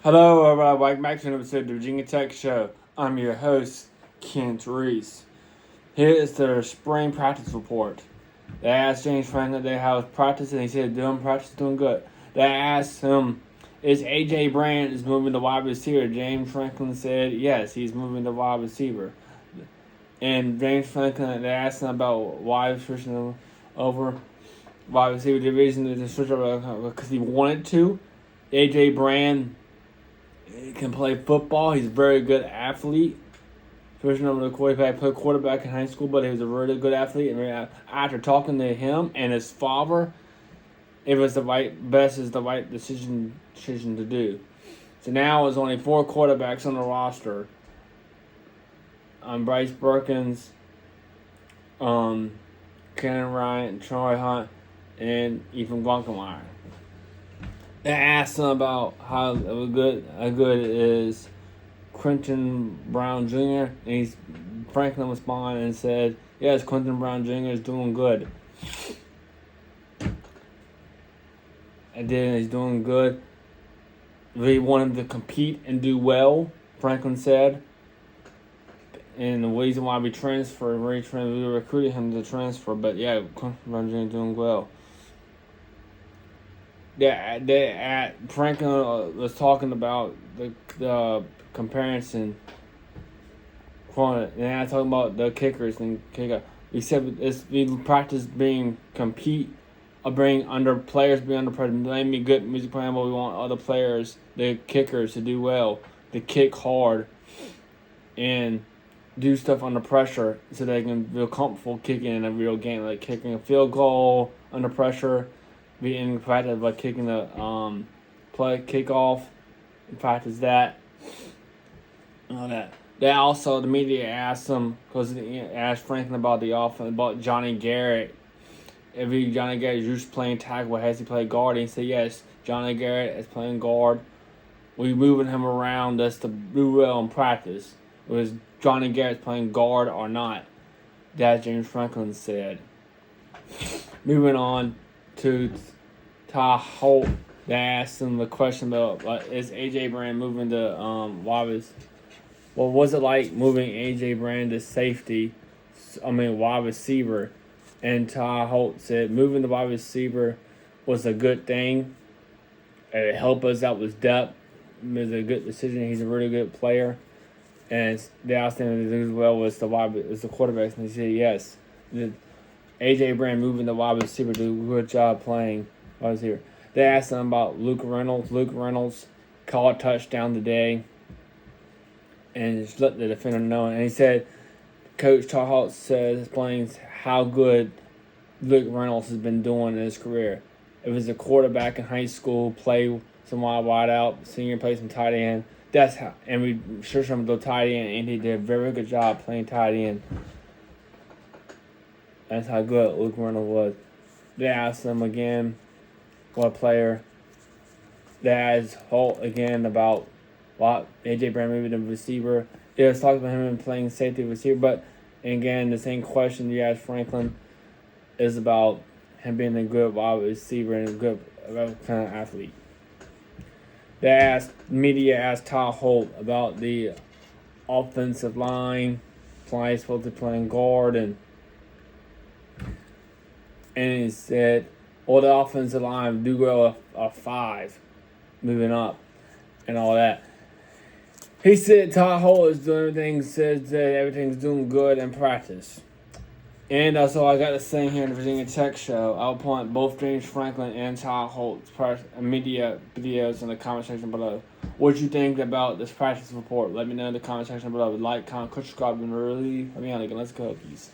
Hello, everybody. Welcome back to another episode of the Virginia Tech Show. I'm your host, Kent Reese. Here is the spring practice report. They asked James Franklin today how his practice, and he said, doing good. They asked him, is A.J. Brand is moving to wide receiver? James Franklin said, yes, he's moving to wide receiver. And James Franklin, they asked him about why he's switching over wide receiver division to switch over because he wanted to. A.J. Brand, he can play football. He's a very good athlete. First number the quarterback, played quarterback in high school, but he was a really good athlete. And after talking to him and his father, it was the right decision to do. So now there's only 4 quarterbacks on the roster. Bryce Perkins, Kenan Ryan, Troy Hunt, and Ethan Glunkemeyer. They asked him about how good is Quentin Brown Jr. and Franklin responded and said, yes, Quentin Brown Jr. is doing good. And then he's doing good. We want him to compete and do well, Franklin said. And the reason why we recruited him to transfer. But yeah, Quentin Brown Jr. is doing well. Franklin was talking about the comparison. And I talking about the kickers and kicker. We said we practice being under players being under pressure. Name me good music playing, but we want other players, the kickers, to do well, to kick hard, and do stuff under pressure so they can feel comfortable kicking in a real game, like kicking a field goal under pressure. Be in practice by kicking the kickoff, and practice that, and all that. They also, the media asked him, because asked Franklin about the offense, about Johnny Garrett. If Johnny Garrett is used to playing tackle, has he played guard? And he said, yes, Johnny Garrett is playing guard. We moving him around just to do well in practice. Was Johnny Garrett playing guard or not? That James Franklin said. Moving on to Ty Holt. They asked him the question about is A.J. Brand moving to Waba's. What was it like moving A.J. Brand to wide receiver? And Ty Holt said moving to wide receiver was a good thing. It helped us out with depth. It was a good decision. He's a really good player. And they asked him as well as the quarterback, and he said yes. A.J. Brand moving the wide receiver, do a good job playing wide receiver. They asked him about Luke Reynolds. Luke Reynolds caught a touchdown today and just let the defender know. And he said, Coach Ty Holt explains how good Luke Reynolds has been doing in his career. It was a quarterback in high school, play some wide out, senior play some tight end. That's how, and we searched him to go tight end, and he did a very good job playing tight end. That's how good Luke Reynolds was. They asked him again, what player. They asked Holt again about what A.J. Brand moving the receiver. It was talking about him playing safety receiver, but again, the same question you asked Franklin is about him being a good wide receiver and a good kind of athlete. Media asked Ty Holt about the offensive line, supposed to playing guard, and he said, well, the offensive line do grow a 5, moving up, and all that. He said Ty Holt is doing everything, says that everything's doing good in practice. And that's all I got to say here in the Virginia Tech Show. I'll point both James Franklin and Ty Holt's media videos in the comment section below. What you think about this practice report? Let me know in the comment section below. Like, comment, subscribe, and really let me know. Let's go, Hokies.